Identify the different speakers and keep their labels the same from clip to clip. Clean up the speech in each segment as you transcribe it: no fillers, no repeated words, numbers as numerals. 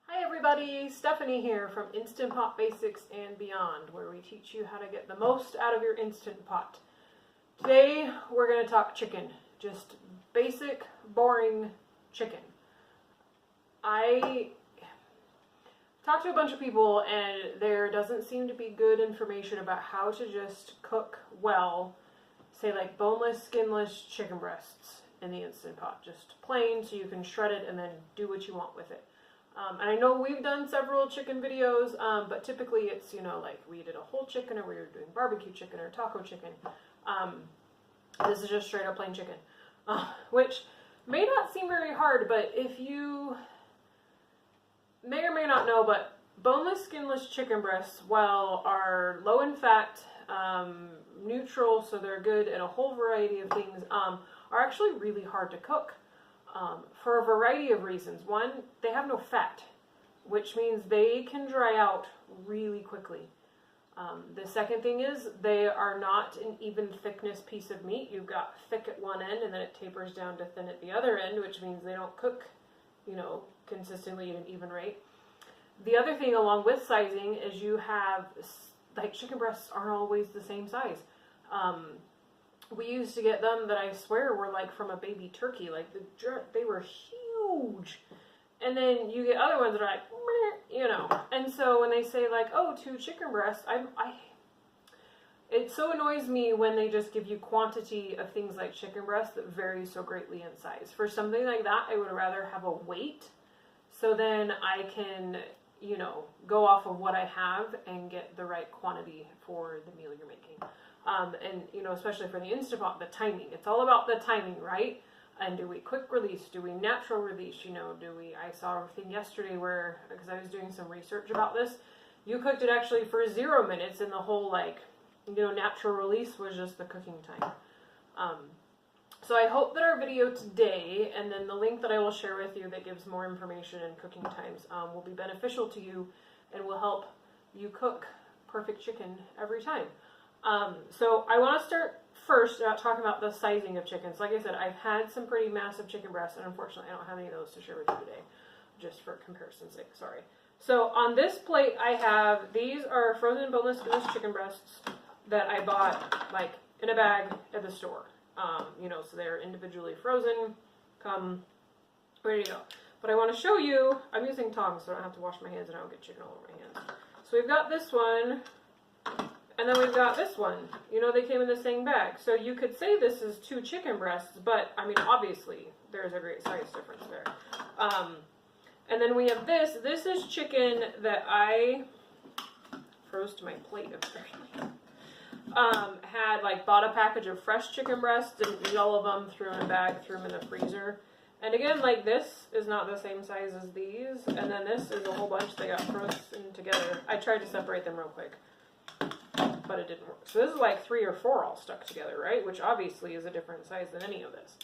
Speaker 1: Hi everybody, Stephanie here from Instant Pot Basics and Beyond, where we teach you how to get the most out of your Instant Pot. Today we're going to talk chicken, just basic, boring chicken. I talked to a bunch of people and there doesn't seem to be good information about how to just cook well, say like boneless, skinless chicken breasts in the Instant Pot, just plain so you can shred it and then do what you want with it. And I know we've done several chicken videos, but typically it's, like we did a whole chicken or we were doing barbecue chicken or taco chicken. This is just straight up plain chicken, which may not seem very hard, but if you may or may not know, but boneless, skinless chicken breasts, while are low in fat, neutral, so they're good at a whole variety of things, are actually really hard to cook. For a variety of reasons. One, they have no fat, which means they can dry out really quickly. The second thing is they are not an even thickness piece of meat. You've got thick at one end and then it tapers down to thin at the other end, which means they don't cook, consistently at an even rate. The other thing along with sizing is you have, like, chicken breasts aren't always the same size. We used to get them that I swear were like from a baby turkey, like they were huge. And then you get other ones that are like, And so when they say like, oh, 2 chicken breasts, it so annoys me when they just give you quantity of things like chicken breasts that vary so greatly in size. For something like that, I would rather have a weight, so then I can, go off of what I have and get the right quantity for the meal you're making. And, especially for the Instant Pot, the timing. It's all about the timing, right? And do we quick release? Do we natural release? I saw a thing yesterday where, because I was doing some research about this, you cooked it actually for 0 minutes and the whole, natural release was just the cooking time. So I hope that our video today, and then the link that I will share with you that gives more information and cooking times, will be beneficial to you and will help you cook perfect chicken every time. So I want to start first about talking about the sizing of chickens. Like I said, I've had some pretty massive chicken breasts, and unfortunately I don't have any of those to share with you today, just for comparison's sake, sorry. So on this plate I have, these are frozen boneless chicken breasts that I bought like in a bag at the store. So they're individually frozen, come ready to go. But I want to show you, I'm using tongs so I don't have to wash my hands and I don't get chicken all over my hands. So we've got this one. And then we've got this one. They came in the same bag. So you could say this is 2 chicken breasts, but, obviously, there's a great size difference there. And then we have this. This is chicken that I froze to my plate, apparently. Bought a package of fresh chicken breasts, didn't eat all of them, threw in a bag, threw them in the freezer. And again, this is not the same size as these. And then this is a whole bunch that got frozen together. I tried to separate them real quick, but it didn't work. So this is like 3 or 4 all stuck together, right? Which obviously is a different size than any of this.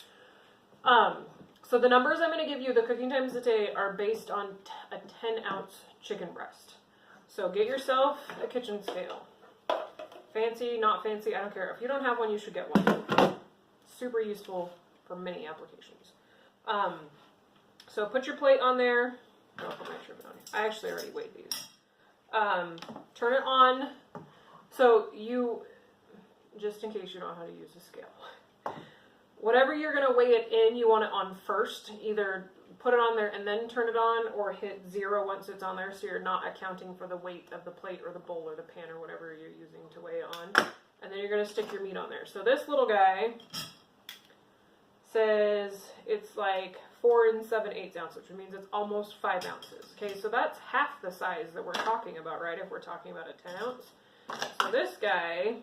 Speaker 1: So the numbers I'm going to give you, the cooking times today, are based on a 10-ounce chicken breast. So get yourself a kitchen scale. Fancy, not fancy, I don't care. If you don't have one, you should get one. Super useful for many applications. So put your plate on there. I'll put my trivet on here. I actually already weighed these. Turn it on. So just in case you don't know how to use a scale, whatever you're going to weigh it in, you want it on first. Either put it on there and then turn it on, or hit 0 once it's on there so you're not accounting for the weight of the plate or the bowl or the pan or whatever you're using to weigh it on. And then you're going to stick your meat on there. So this little guy says it's like 4 7/8 ounces, which means it's almost 5 ounces. Okay, so that's half the size that we're talking about, right? If we're talking about a 10 ounce. So this guy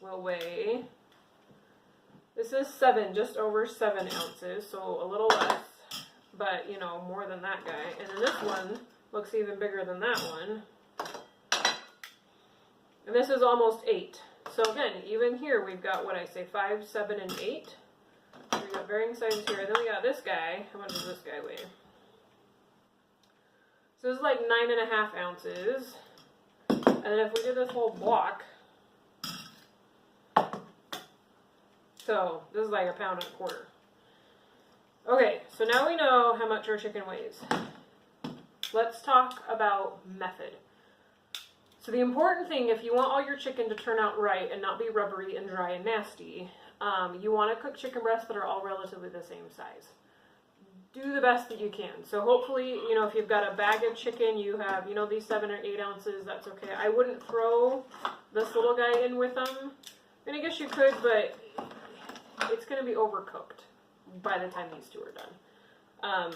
Speaker 1: will weigh, this is just over 7 ounces, so a little less, but more than that guy. And then this one looks even bigger than that one. And this is almost 8. So again, even here we've got, 5, 7, and 8. We've got varying sizes here. And then we got this guy. How much does this guy weigh? So this is like 9.5 ounces. And then if we did this whole block, so this is like 1.25 pounds. Okay, so now we know how much our chicken weighs. let's talk about method. So the important thing, if you want all your chicken to turn out right and not be rubbery and dry and nasty, you want to cook chicken breasts that are all relatively the same size. Do the best that you can. So hopefully, you know, if you've got a bag of chicken, you have, you know, these 7 or 8 ounces, that's okay. I wouldn't throw this little guy in with them. And I guess you could, but it's going to be overcooked by the time these two are done.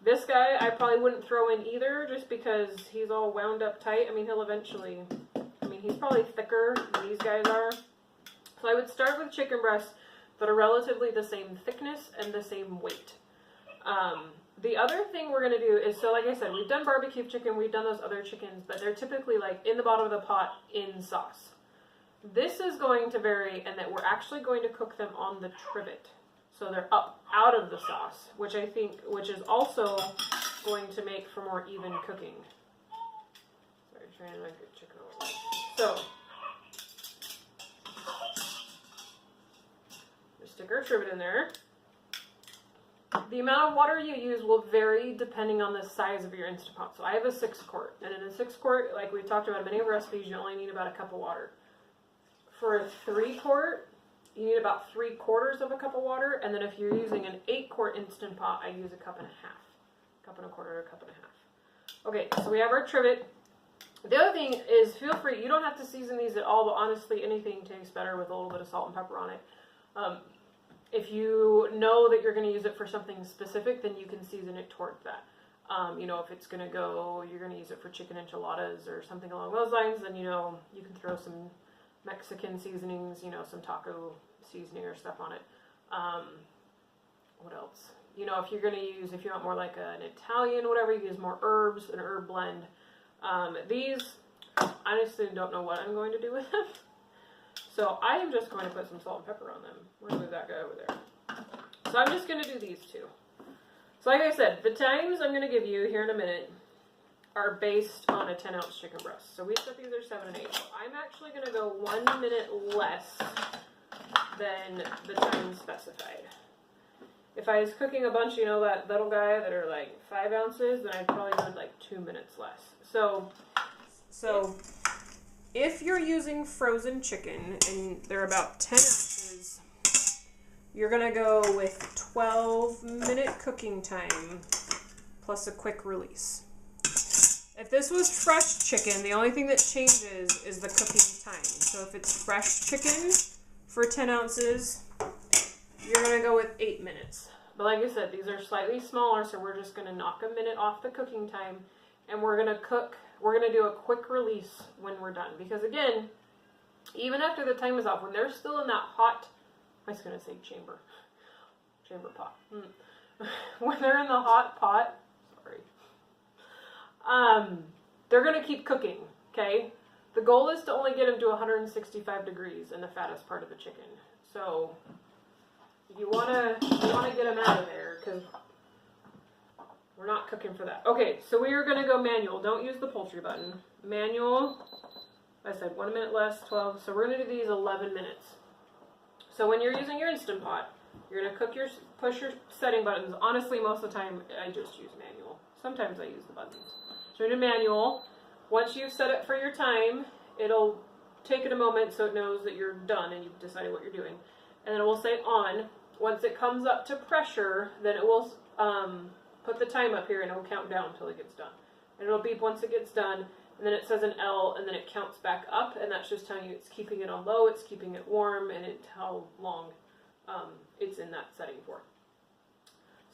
Speaker 1: This guy, I probably wouldn't throw in either, just because he's all wound up tight. I mean, he'll eventually, he's probably thicker than these guys are. So I would start with chicken breasts that are relatively the same thickness and the same weight. The other thing we're going to do is, so like I said, we've done barbecue chicken, we've done those other chickens, but they're typically like in the bottom of the pot in sauce. This is going to vary in that we're actually going to cook them on the trivet. So they're up out of the sauce, which is also going to make for more even cooking. Sorry, trying to make good chicken over. So, just stick our trivet in there. The amount of water you use will vary depending on the size of your Instant Pot. So I have a 6 quart, and in a 6 quart, like we've talked about in many of our recipes, you only need about a cup of water. For a 3 quart, you need about 3/4 of a cup of water, and then if you're using an 8 quart Instant Pot, I use a cup and a half. Cup and a quarter or a cup and a half. Okay, so we have our trivet. The other thing is, feel free, you don't have to season these at all, but honestly, anything tastes better with a little bit of salt and pepper on it. If you know that you're going to use it for something specific, then you can season it towards that. You know, if it's going to go, you're going to use it for chicken enchiladas or something along those lines, then, you know, you can throw some Mexican seasonings, you know, some taco seasoning or stuff on it. What else? You know, if you want more like an Italian, whatever, you use more herbs, an herb blend. These, honestly, don't know what I'm going to do with them. So I am just going to put some salt and pepper on them. We're going to move that guy over there. So I'm just going to do these two. So like I said, the times I'm going to give you here in a minute are based on a 10-ounce chicken breast. So we said these are 7 and 8. So I'm actually going to go 1 minute less than the time specified. If I was cooking a bunch, you know, that little guy that are like 5 ounces, then I'd probably go like 2 minutes less. So if you're using frozen chicken and they're about 10 ounces, you're going to go with 12-minute cooking time plus a quick release. If this was fresh chicken, the only thing that changes is the cooking time. So if it's fresh chicken for 10 ounces, you're going to go with 8 minutes. But like I said, these are slightly smaller, so we're just going to knock a minute off the cooking time, and we're going to do a quick release when we're done. Because again, even after the time is off, when they're still in that hot, I was going to say chamber pot. When they're in the hot pot, they're going to keep cooking, okay? The goal is to only get them to 165 degrees in the fattest part of the chicken. So you want to get them out of there, because we're not cooking for that. Okay, so we are going to go manual. Don't use the poultry button. Manual, I said 1 minute less, 12. So we're going to do these 11 minutes. So when you're using your Instant Pot, you're going to push your setting buttons. Honestly, most of the time, I just use manual. Sometimes I use the buttons. So in manual, once you've set it for your time, it'll take it a moment so it knows that you're done and you've decided what you're doing. And then it will say on. Once it comes up to pressure, then it will put the time up here and it will count down until it gets done. And it'll beep once it gets done, and then it says an L, and then it counts back up, and that's just telling you it's keeping it on low, it's keeping it warm, and how long it's in that setting for.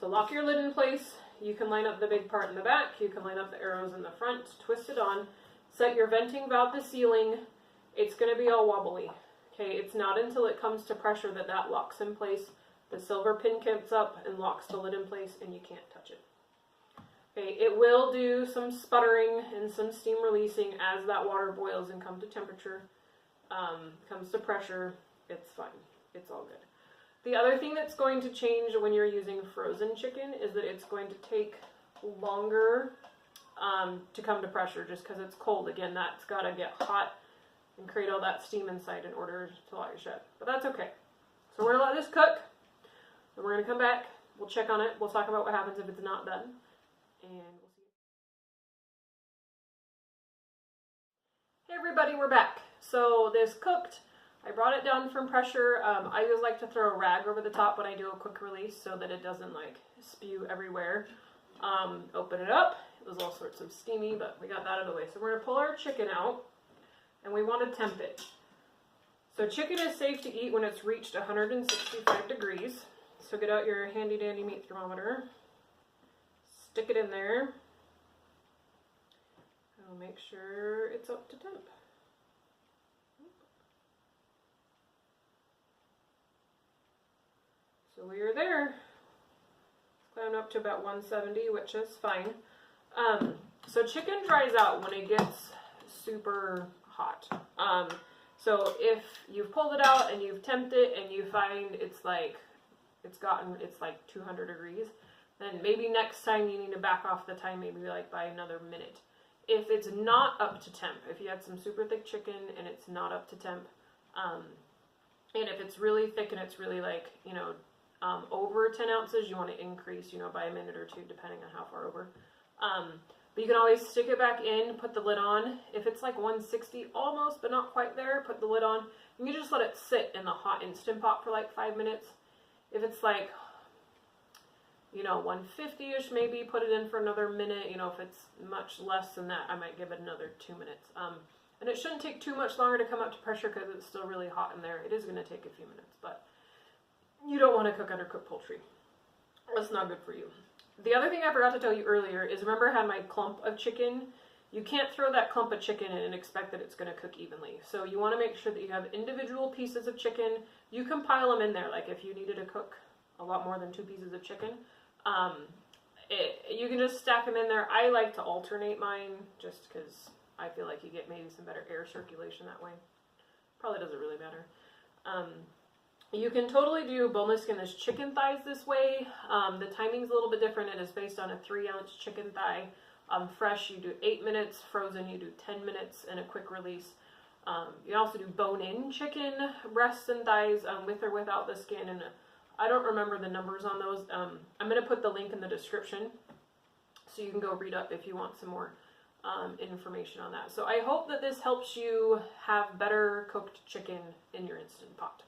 Speaker 1: So lock your lid in place. You can line up the big part in the back, you can line up the arrows in the front, twist it on, set your venting valve to ceiling. It's going to be all wobbly. Okay, it's not until it comes to pressure that locks in place. The silver pin comes up and locks the lid in place, and you can't touch it. Okay, it will do some sputtering and some steam releasing as that water boils and comes to temperature, comes to pressure. It's fine. It's all good. The other thing that's going to change when you're using frozen chicken is that it's going to take longer to come to pressure just because it's cold. Again, that's got to get hot and create all that steam inside in order to allow it to shut. But that's okay. So we're going to let this cook, and we're going to come back. We'll check on it. We'll talk about what happens if it's not done. And Hey everybody, we're back. So this cooked. I brought it down from pressure. I always like to throw a rag over the top when I do a quick release so that it doesn't like spew everywhere. Open it up. It was all sorts of steamy, but we got that out of the way. So we're going to pull our chicken out, and we want to temp it. So chicken is safe to eat when it's reached 165 degrees. So get out your handy dandy meat thermometer. Stick it in there. I'll make sure it's up to temp. So we are there. It's climbed up to about 170, which is fine. So chicken dries out when it gets super hot. So if you've pulled it out and you've temped it and you find it's like 200 degrees, then maybe next time you need to back off the time, maybe like by another minute. If it's not up to temp, if you had some super thick chicken and it's not up to temp, and if it's really thick and it's really like, over 10 ounces, you want to increase, by a minute or two, depending on how far over. But you can always stick it back in, put the lid on. If it's like 160 almost, but not quite there, put the lid on. You can just let it sit in the hot Instant Pot for like 5 minutes. If it's like, 150-ish, maybe put it in for another minute. If it's much less than that, I might give it another 2 minutes. And it shouldn't take too much longer to come up to pressure because it's still really hot in there. It is going to take a few minutes, but you don't want to cook undercooked poultry. That's not good for you. The other thing I forgot to tell you earlier is, remember I had my clump of chicken? You can't throw that clump of chicken in and expect that it's going to cook evenly. So you want to make sure that you have individual pieces of chicken. You can pile them in there, like if you needed to cook a lot more than 2 pieces of chicken. You can just stack them in there. I like to alternate mine just because I feel like you get maybe some better air circulation that way. Probably doesn't really matter. You can totally do boneless skinless chicken thighs this way. The timing's a little bit different. It is based on a 3-ounce chicken thigh. Fresh, you do 8 minutes. Frozen, you do 10 minutes in a quick release. You also do bone-in chicken breasts and thighs with or without the skin. And I don't remember the numbers on those. I'm going to put the link in the description so you can go read up if you want some more information on that. So I hope that this helps you have better cooked chicken in your Instant Pot.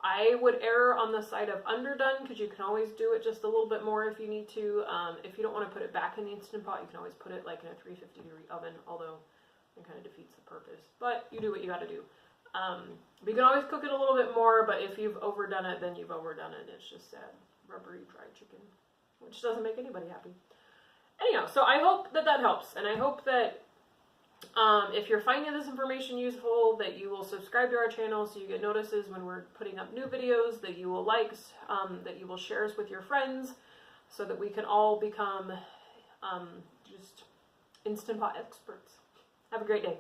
Speaker 1: I would err on the side of underdone because you can always do it just a little bit more if you need to. If you don't want to put it back in the Instant Pot, you can always put it like in a 350-degree oven, although it kind of defeats the purpose. But you do what you got to do. But you can always cook it a little bit more, but if you've overdone it, then you've overdone it. It's just sad, rubbery, dry chicken, which doesn't make anybody happy. Anyhow, so I hope that that helps, and I hope that if you're finding this information useful, that you will subscribe to our channel so you get notices when we're putting up new videos, that you will like, that you will share us with your friends, so that we can all become just Instant Pot experts. Have a great day.